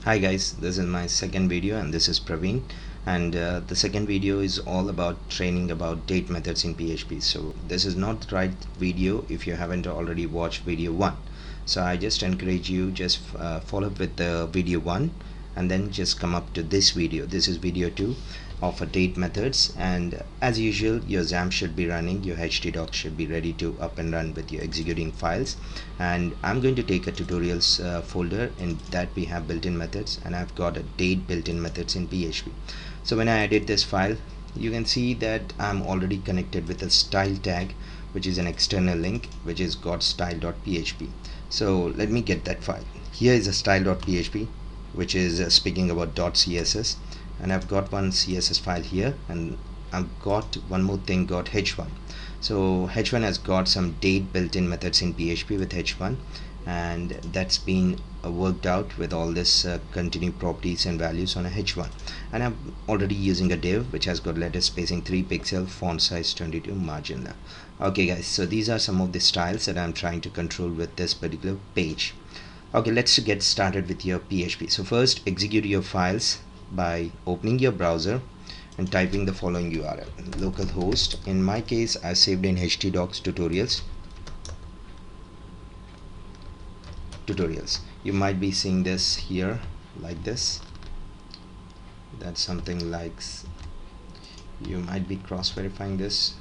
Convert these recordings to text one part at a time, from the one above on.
Hi guys, this is my second video and this is Praveen, and the second video is all about training about date methods in PHP. So this is not the right video if you haven't already watched video 1. So I just encourage you just follow up with the video 1 and then just come up to this video. This is video 2 of a date methods, and as usual your XAMPP should be running, your htdocs should be ready to up and run with your executing files. And I'm going to take a tutorials folder in that we have built-in methods, and I've got a date built-in methods in PHP. So when I edit this file, you can see that I'm already connected with a style tag, which is an external link which is got style.php. So let me get that file. Here is a style.php which is speaking about .css, and I've got one CSS file here, and I've got one more thing, got h1. So h1 has got some date built-in methods in PHP with h1, and that's been worked out with all this continue properties and values on a h1. And I'm already using a div which has got letter spacing 3 pixel, font size 22, margin left. Okay guys, so these are some of the styles that I'm trying to control with this particular page. Okay, let's get started with your PHP. So first, execute your files by opening your browser and typing the following URL: localhost. In my case, I saved in htdocs tutorials. You might be seeing this here like this. That's something like, you might be cross-verifying this.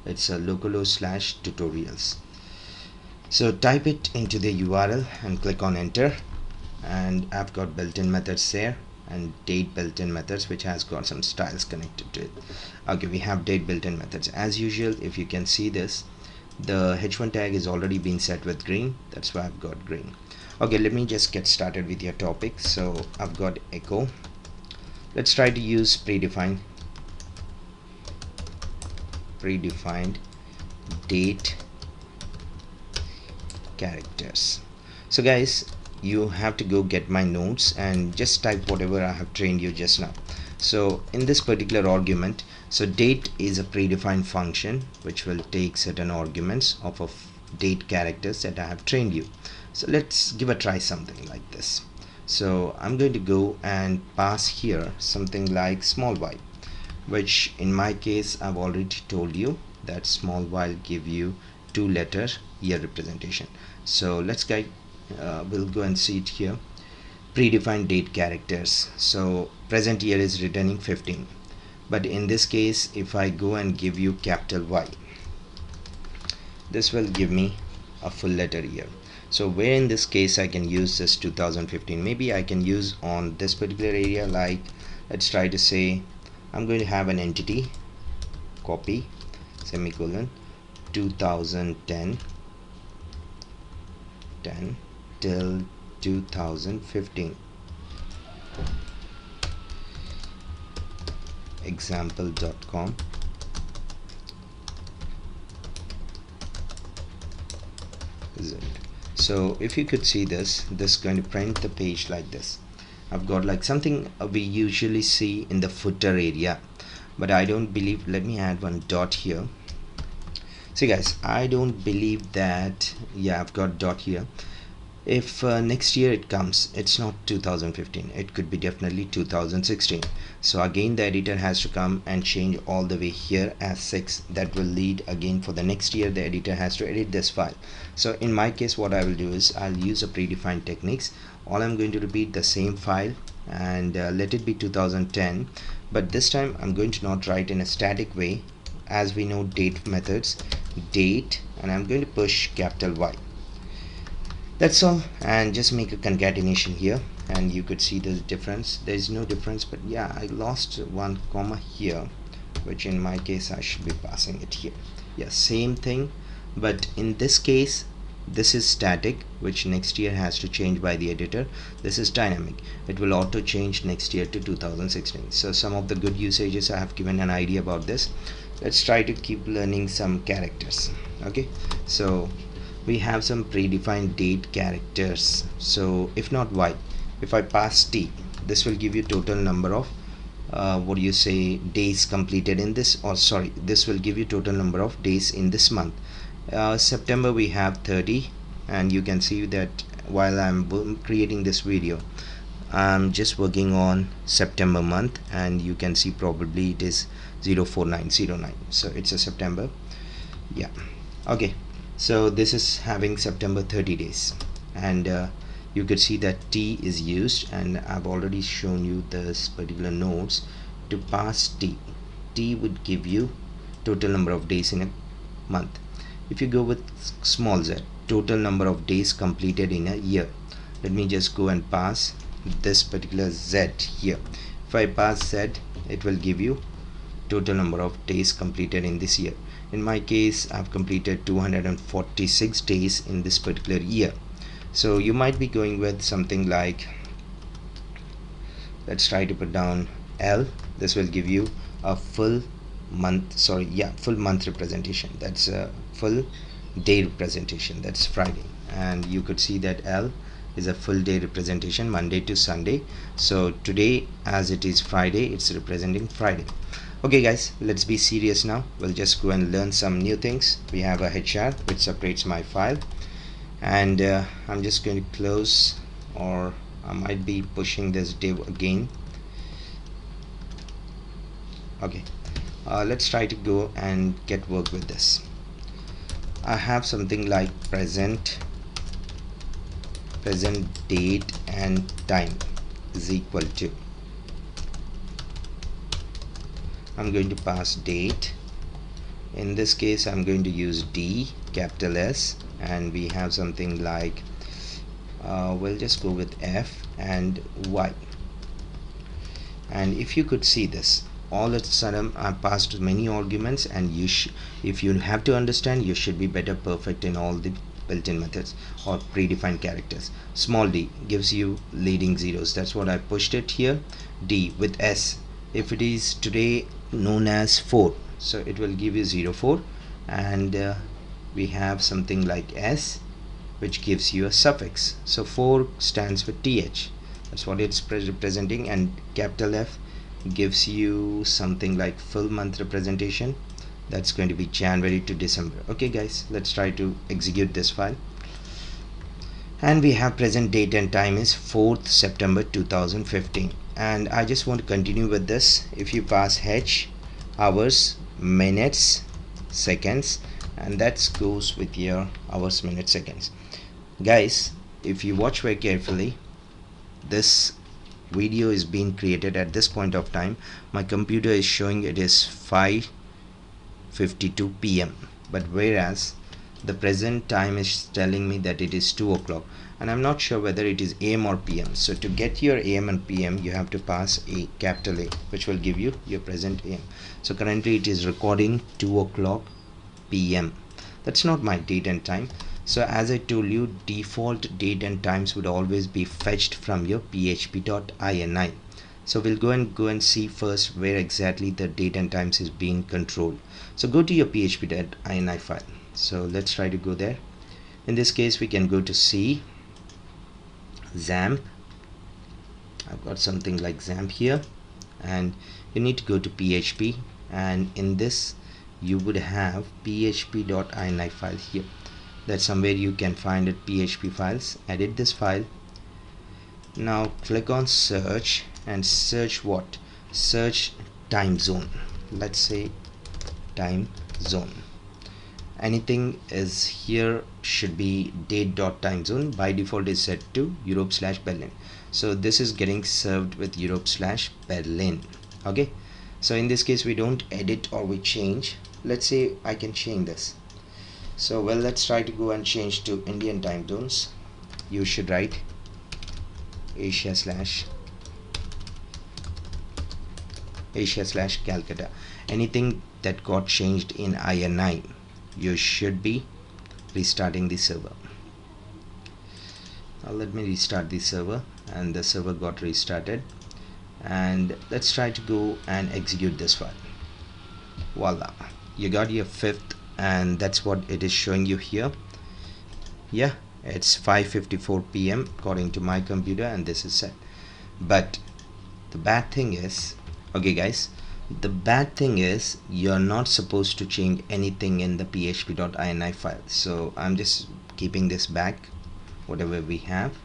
It's a localhost / tutorials. So type it into the URL and click on enter, and I've got built-in methods there and date built-in methods which has got some styles connected to it. Okay, we have date built-in methods. As usual, if you can see this, the h1 tag is already been set with green. That's why I've got green. Okay, let me just get started with your topic. So I've got echo. Let's try to use predefined date characters. So guys, you have to go get my notes and just type whatever I have trained you just now. So in this particular argument, so date is a predefined function which will take certain arguments of a date characters that I have trained you. So let's give a try something like this. So I'm going to go and pass here something like small y, which in my case I've already told you that small y give you 2-letter year representation. So let's go, we'll go and see it here. Predefined date characters. So present year is returning 15, but in this case if I go and give you capital Y, this will give me a full letter year. So where in this case I can use this 2015, maybe I can use on this particular area, like let's try to say I'm going to have an entity copy semicolon 2010 till 2015 example.com. So if you could see this is going to print the page like this. I've got like something we usually see in the footer area, but I don't believe, let me add one dot here. See guys, I don't believe that, yeah, I've got dot here. If next year it comes, it's not 2015, it could be definitely 2016. So again the editor has to come and change all the way here as 6. That will lead again for the next year the editor has to edit this file. So in my case what I will do is I'll use a predefined techniques. All I'm going to repeat the same file and let it be 2010, but this time I'm going to not write in a static way. As we know date methods, date, and I'm going to push capital Y. That's all, and just make a concatenation here and you could see the difference. There is no difference, but yeah, I lost one comma here, which in my case I should be passing it here. Yeah, same thing, but in this case this is static, which next year has to change by the editor. This is dynamic, it will auto change next year to 2016. So some of the good usages I have given an idea about this. Let's try to keep learning some characters. Okay, so we have some predefined date characters. So if not y, if I pass t, this will give you total number of what do you say, days completed in this, or sorry, this will give you total number of days in this month. September we have 30, and you can see that while I'm creating this video, I'm just working on September month, and you can see probably it is 04909, so it's a September. Yeah, okay, so this is having September 30 days, and you could see that T is used, and I've already shown you this particular nodes. To pass T would give you total number of days in a month. If you go with small z, total number of days completed in a year. Let me just go and pass this particular z here. If I pass z, it will give you total number of days completed in this year. In my case, I've completed 246 days in this particular year. So you might be going with something like, let's try to put down L. This will give you a full month, full month representation. That's a full day representation. That's Friday, and you could see that L is a full day representation, Monday to Sunday. So today, as it is Friday, it's representing Friday. Okay guys, let's be serious now. We'll just go and learn some new things. We have a HR which separates my file, and I'm just going to close, or I might be pushing this div again. Okay, let's try to go and get work with this. I have something like present date and time is equal to, I'm going to pass date. In this case, I'm going to use D, capital S, and we have something like, we'll just go with F and Y. And if you could see this, all of a sudden I passed many arguments, and if you have to understand, you should be better perfect in all the built-in methods or predefined characters. Small d gives you leading zeros. That's what I pushed it here. D with S, if it is today known as 4, so it will give you 04, and we have something like S, which gives you a suffix. So 4 stands for TH. That's what it's representing, and capital F gives you something like full month representation. That's going to be January to December. Okay guys, let's try to execute this file. And we have present date and time is 4th September 2015, and I just want to continue with this. If you pass H, hours, minutes, seconds, and that goes with your hours, minutes, seconds. Guys, if you watch very carefully, this video is being created at this point of time. My computer is showing it is 5:52 p.m. but whereas the present time is telling me that it is 2 o'clock, and I'm not sure whether it is AM or PM. So to get your AM and PM, you have to pass a capital A, which will give you your present AM. So currently it is recording 2 o'clock PM. That's not my date and time. So as I told you, default date and times would always be fetched from your php.ini. So we'll go and see first where exactly the date and times is being controlled. So go to your php.ini file. So let's try to go there. In this case, we can go to C, XAMPP. I've got something like XAMPP here, and you need to go to PHP, and in this you would have php.ini file here. That's somewhere you can find it, PHP files. Edit this file. Now click on search and search what? Search time zone. Let's say time zone. Anything is here should be date.timezone. By default is set to Europe/Berlin. So this is getting served with Europe/Berlin. Okay, so in this case we don't edit or we change. Let's say I can change this. So well, let's try to go and change to Indian time zones. You should write Asia/Calcutta. Anything that got changed in INI, you should be restarting the server. Now let me restart the server, and the server got restarted, and let's try to go and execute this file. Voila, you got your 5th, and that's what it is showing you here. Yeah, it's 5:54 p.m. according to my computer, and this is set. But the bad thing is, okay guys, the bad thing is you're not supposed to change anything in the php.ini file. So I'm just keeping this back, whatever we have.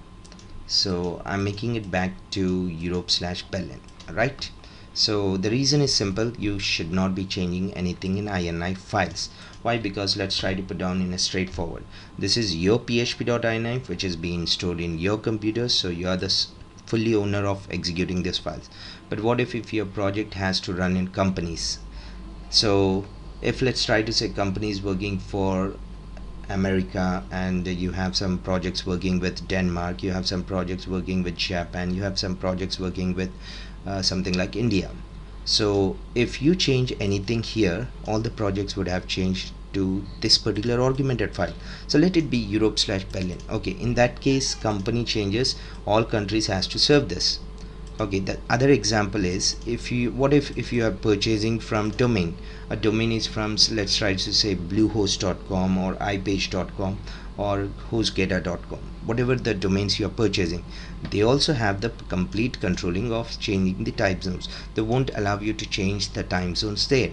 So I'm making it back to Europe/Berlin, right? So the reason is simple: you should not be changing anything in INI files. Why? Because let's try to put down in a straightforward. This is your php.ini, which is being stored in your computer, so you are the fully owner of executing this files. But what if your project has to run in companies? So if let's try to say companies working for America, and you have some projects working with Denmark, you have some projects working with Japan, you have some projects working with something like India. So if you change anything here, all the projects would have changed to this particular augmented file. So let it be Europe/Berlin. Okay, in that case, company changes, all countries has to serve this. Okay, the other example is, if you what if you are purchasing from domain, a domain is from, let's try to say, bluehost.com or ipage.com or hostgator.com, whatever the domains you are purchasing, they also have the complete controlling of changing the time zones. They won't allow you to change the time zones there.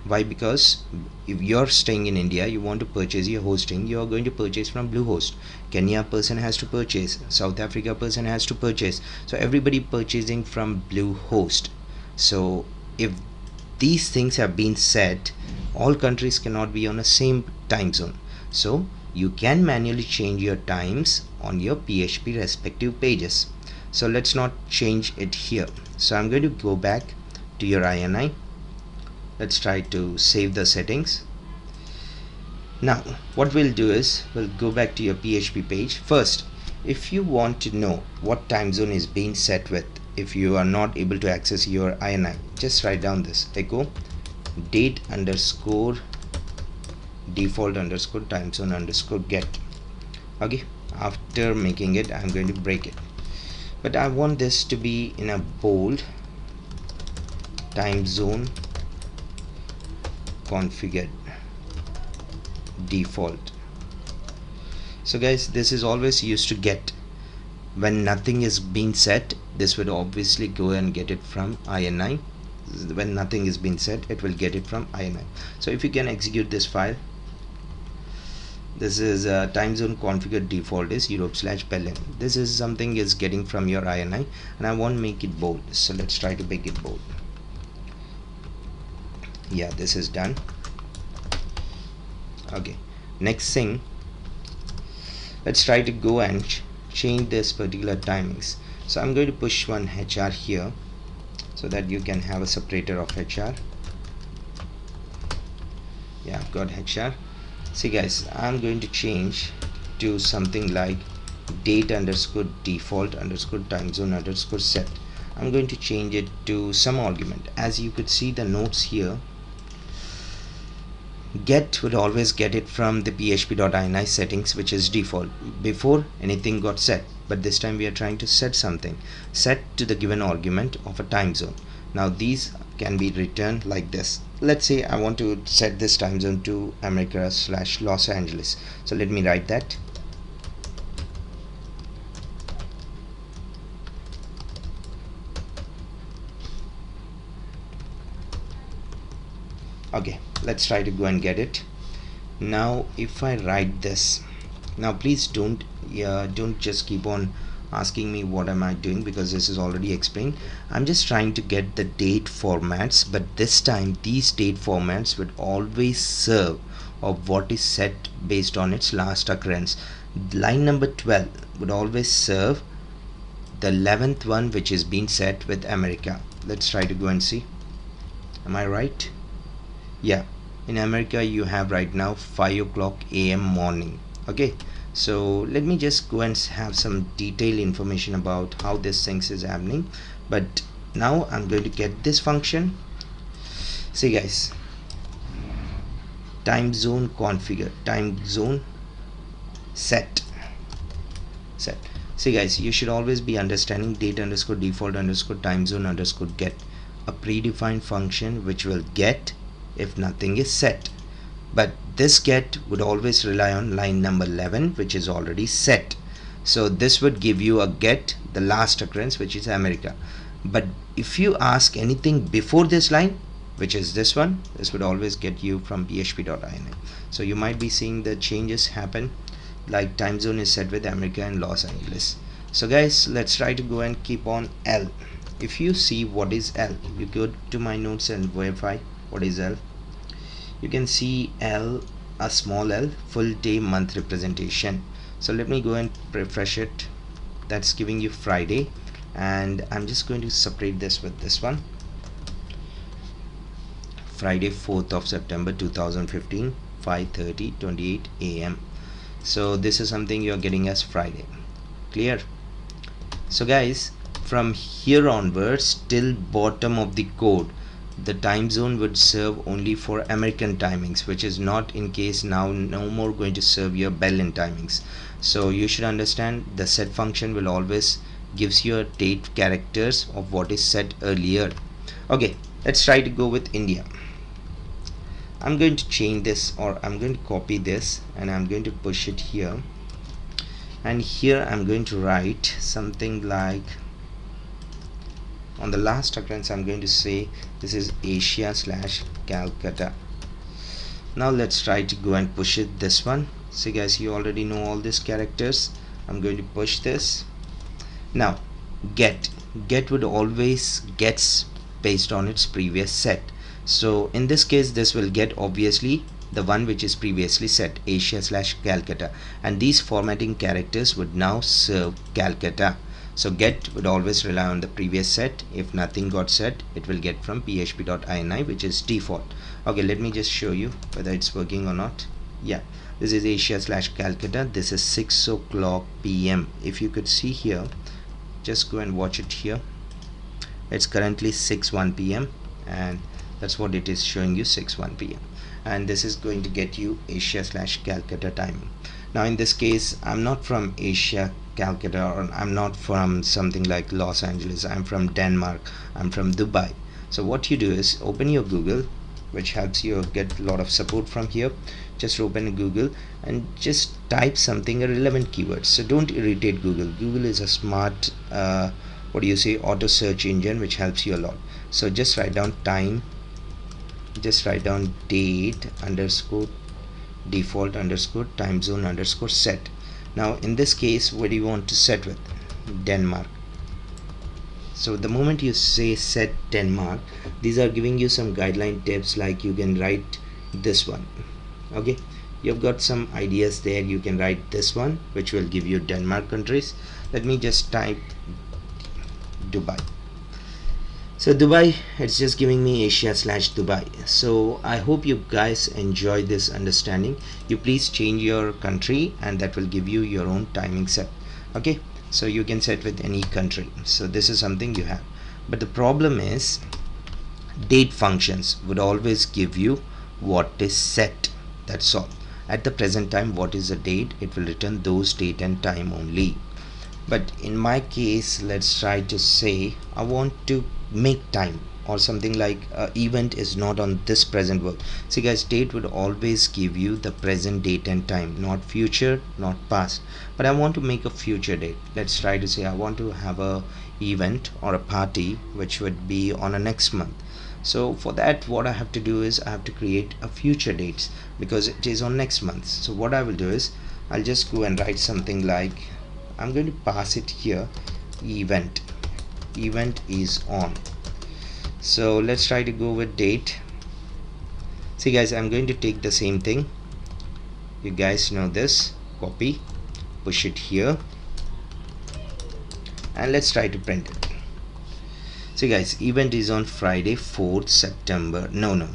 Why? Because if you're staying in India, you want to purchase your hosting, you are going to purchase from Bluehost. Kenya person has to purchase, South Africa person has to purchase, so everybody purchasing from Bluehost. So if these things have been set, all countries cannot be on the same time zone. So you can manually change your times on your PHP respective pages. So let's not change it here. So I'm going to go back to your INI. Let's try to save the settings. Now what we'll do is we'll go back to your PHP page. First, if you want to know what time zone is being set with, if you are not able to access your INI, just write down this: echo date underscore default underscore time zone underscore get. Okay, after making it, I'm going to break it, but I want this to be in a bold: time zone configured default. So guys, this is always used to get when nothing is being set. This would obviously go and get it from INI. When nothing is being set, it will get it from INI. So if you can execute this file, this is time zone configured default is Europe/Berlin. This is something is getting from your INI, and I want to make it bold, so let's try to make it bold. Yeah, this is done. Okay, next thing, let's try to go and change this particular timings. So I'm going to push one HR here so that you can have a separator of HR. Yeah, I've got HR. See guys, I'm going to change to something like date underscore default underscore time zone underscore set. I'm going to change it to some argument. As you could see the notes here, get would always get it from the php.ini settings, which is default before anything got set, but this time we are trying to set something, set to the given argument of a time zone. Now these can be returned like this. Let's say I want to set this time zone to America/Los Angeles, so let me write that. Okay, let's try to go and get it. Now if I write this, now please don't just keep on asking me what am I doing, because this is already explained. I'm just trying to get the date formats, but this time these date formats would always serve of what is set based on its last occurrence. Line number 12 would always serve the 11th one, which is being set with America. Let's try to go and see. Am I right? Yeah, in America you have right now 5 o'clock AM morning. Okay, so let me just go and have some detailed information about how this things is happening. But now I'm going to get this function. See guys, time zone configure, time zone set. See guys, you should always be understanding date underscore default underscore time zone underscore get, a predefined function which will get if nothing is set. But this get would always rely on line number 11, which is already set. So this would give you a get the last occurrence, which is America. But if you ask anything before this line, which is this one, this would always get you from php.ini. So you might be seeing the changes happen, like time zone is set with America and Los Angeles. So guys, let's try to go and keep on L. If you see what is L, you go to my notes and verify what is L. You can see L, a small l, full day month representation. So let me go and refresh it. That's giving you Friday, and I'm just going to separate this with this one, Friday 4th of September 2015, 5:30 28 a.m. So this is something you're getting as Friday. Clear? So guys, from here onwards till bottom of the code, the time zone would serve only for American timings, which is not in case now no more going to serve your Berlin timings. So you should understand the set function will always gives you a date characters of what is set earlier. Okay, let's try to go with India. I'm going to change this, or I'm going to copy this, and I'm going to push it here, and here I'm going to write something like, on the last occurrence I'm going to say this is Asia / Calcutta. Now let's try to go and push it this one. So guys, you already know all these characters. I'm going to push this. Now get would always gets based on its previous set. So in this case, this will get obviously the one which is previously set, Asia / Calcutta, and these formatting characters would now serve Calcutta. So get would always rely on the previous set. If nothing got set, it will get from php.ini, which is default. Okay, let me just show you whether it's working or not. Yeah, this is Asia / Calcutta. This is 6 o'clock p.m. If you could see here, just go and watch it here. It's currently 6:01 p.m. and that's what it is showing you, 6:01 p.m. and this is going to get you Asia / Calcutta timing. Now in this case, I'm not from Asia Calcutta, or I'm not from something like Los Angeles. I'm from Denmark, I'm from Dubai. So what you do is open your Google, which helps you get a lot of support from here. Just open Google and just type something, a relevant keyword. So don't irritate Google. Google is a smart what do you say, auto search engine, which helps you a lot. So just write down time, just write down date underscore default underscore time zone underscore set. Now in this case, what do you want to set with? Denmark. So the moment you say set Denmark, these are giving you some guideline tips, like you can write this one. Okay, you've got some ideas there. You can write this one, which will give you Denmark countries. Let me just type Dubai. So Dubai, it's just giving me Asia / Dubai. So I hope you guys enjoy this understanding. You please change your country, and that will give you your own timing set. Okay, so you can set with any country. So this is something you have, but the problem is date functions would always give you what is set. That's all. At the present time, what is the date, it will return those date and time only. But in my case, let's try to say I want to make time, or something like event is not on this present world. See guys, date would always give you the present date and time, not future, not past. But I want to make a future date. Let's try to say I want to have a event or a party which would be on a next month. So for that, what I have to do is I have to create a future dates, because it is on next month. So what I will do is I'll just go and write something like, I'm going to pass it here, event is on. So let's try to go with date. See guys, I'm going to take the same thing, you guys know this, copy, push it here, and let's try to print it. See guys, event is on Friday 4th September. No,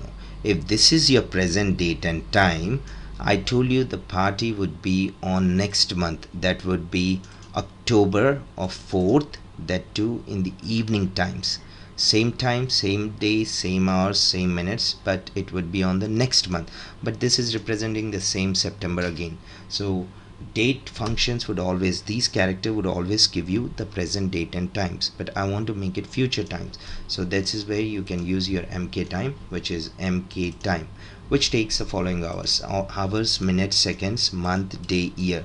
if this is your present date and time, I told you the party would be on next month. That would be October of 4th, that too in the evening times. Same time, same day, same hours, same minutes, but it would be on the next month. But this is representing the same September again. So date functions would always, these character would always give you the present date and times, but I want to make it future times. So this is where you can use your mk time, which is mk time, which takes the following hours, minutes, seconds, month, day, year.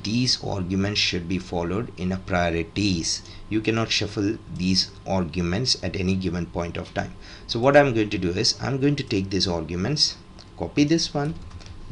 These arguments should be followed in a priorities. You cannot shuffle these arguments at any given point of time. So what I'm going to do is I'm going to take these arguments, copy this one,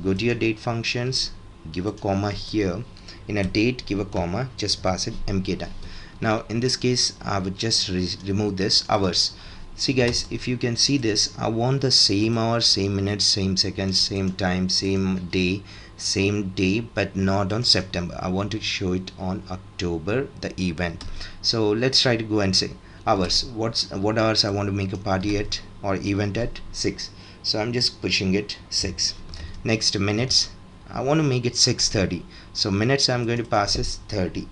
go to your date functions, give a comma here, in a date, give a comma, just pass it mk time. Now in this case I would just remove this hours. See guys, if you can see this, I want the same hours, same minutes, same seconds, same time, same day, but not on September. I want to show it on October, the event. So let's try to go and say hours. What hours I want to make a party at or event at? 6. So I'm just pushing it 6. Next, minutes, I want to make it 6:30. So minutes I'm going to pass is 30,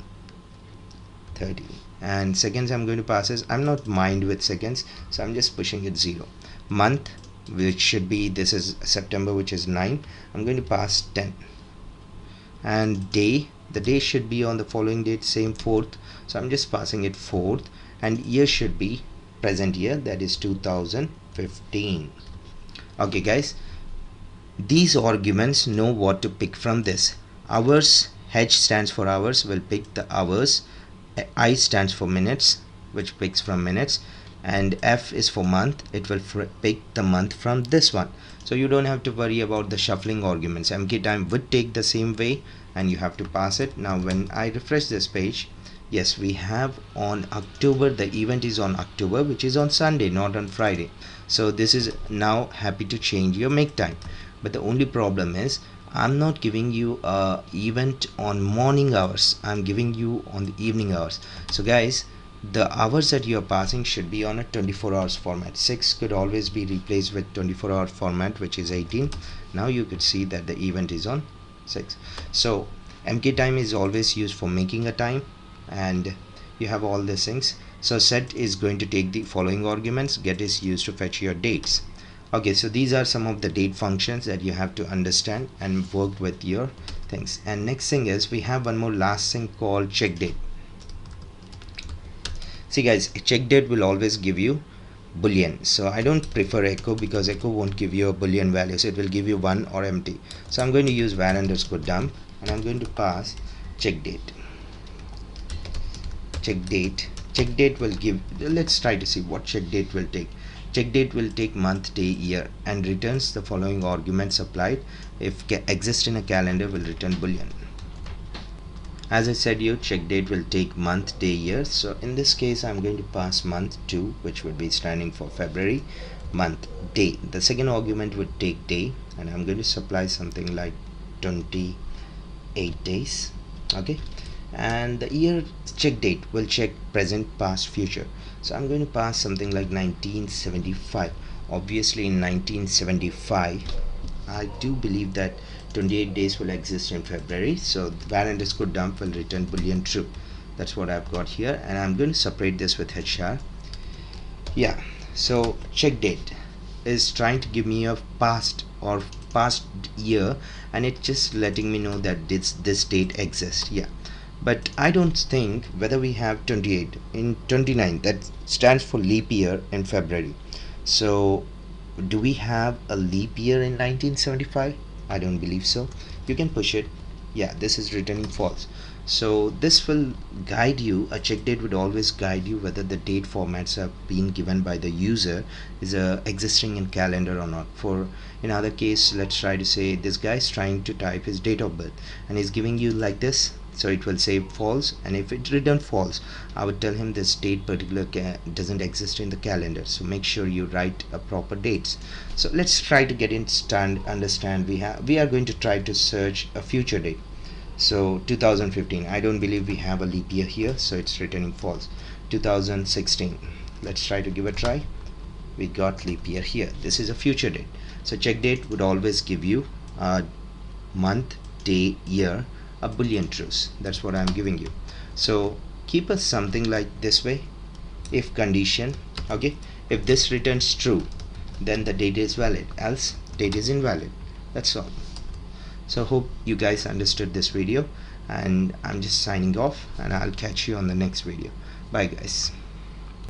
and seconds I'm going to pass is, I'm not mind with seconds, so I'm just pushing it 0. Month, which should be, this is September, which is 9, I'm going to pass 10. And day, the day should be on the following date, same 4th, so I'm just passing it 4th. And year should be present year, that is 2015. Okay guys, these arguments know what to pick from this. Hours, H stands for hours, will pick the hours. I stands for minutes, which picks from minutes, and F is for month, it will pick the month from this one. So you don't have to worry about the shuffling arguments. MK time would take the same way and you have to pass it. Now when I refresh this page, yes, we have on October, the event is on October, which is on Sunday, not on Friday. So this is now happy to change your make time. But the only problem is, I'm not giving you a event on morning hours, I'm giving you on the evening hours. So guys, the hours that you are passing should be on a 24 hours format. 6 could always be replaced with 24-hour format, which is 18. Now you could see that the event is on 6. So MK time is always used for making a time, and you have all these things. So set is going to take the following arguments, get is used to fetch your dates. Okay, so these are some of the date functions that you have to understand and work with your things. And next thing is, we have one more last thing called check date. See guys, check date will always give you boolean. So I don't prefer echo because echo won't give you a boolean value, so it will give you 1 or empty. So I'm going to use var underscore dump, and I'm going to pass check date. Check date will give, let's try to see what check date will take. Check date will take month, day, year, and returns the following arguments applied. If exist in a calendar, will return boolean. As I said, your check date will take month, day, year. So in this case, I'm going to pass month 2, which would be standing for February. Month, day, the second argument would take day, and I'm going to supply something like 28 days. Okay, and the year check date will check present, past, future. So I'm going to pass something like 1975. Obviously in 1975 I do believe that 28 days will exist in February, so var underscore dump will return boolean true. That's what I've got here, and I'm going to separate this with HR. Yeah, so check date is trying to give me a past or past year, and it's just letting me know that this date exists. Yeah, but I don't think whether we have 28 in 29, that stands for leap year in February. So do we have a leap year in 1975? I don't believe so. You can push it. Yeah, this is returning false. So this will guide you, a check date would always guide you whether the date formats have been given by the user is existing in calendar or not. For in other case, let's try to say this guy is trying to type his date of birth and he's giving you like this, so it will say false, and if it return false, I would tell him this date particular doesn't exist in the calendar. So make sure you write a proper dates. So let's try to get in understand. We are going to try to search a future date. So 2015, I don't believe we have a leap year here, so it's returning false. 2016, let's try to give a try. We got leap year here. This is a future date. So check date would always give you a month, day, year, a boolean truth. That's what I'm giving you. So keep us something like this way. If condition, okay, if this returns true, then the date is valid, else date is invalid. That's all. So hope you guys understood this video, and I'm just signing off, and I'll catch you on the next video. Bye guys.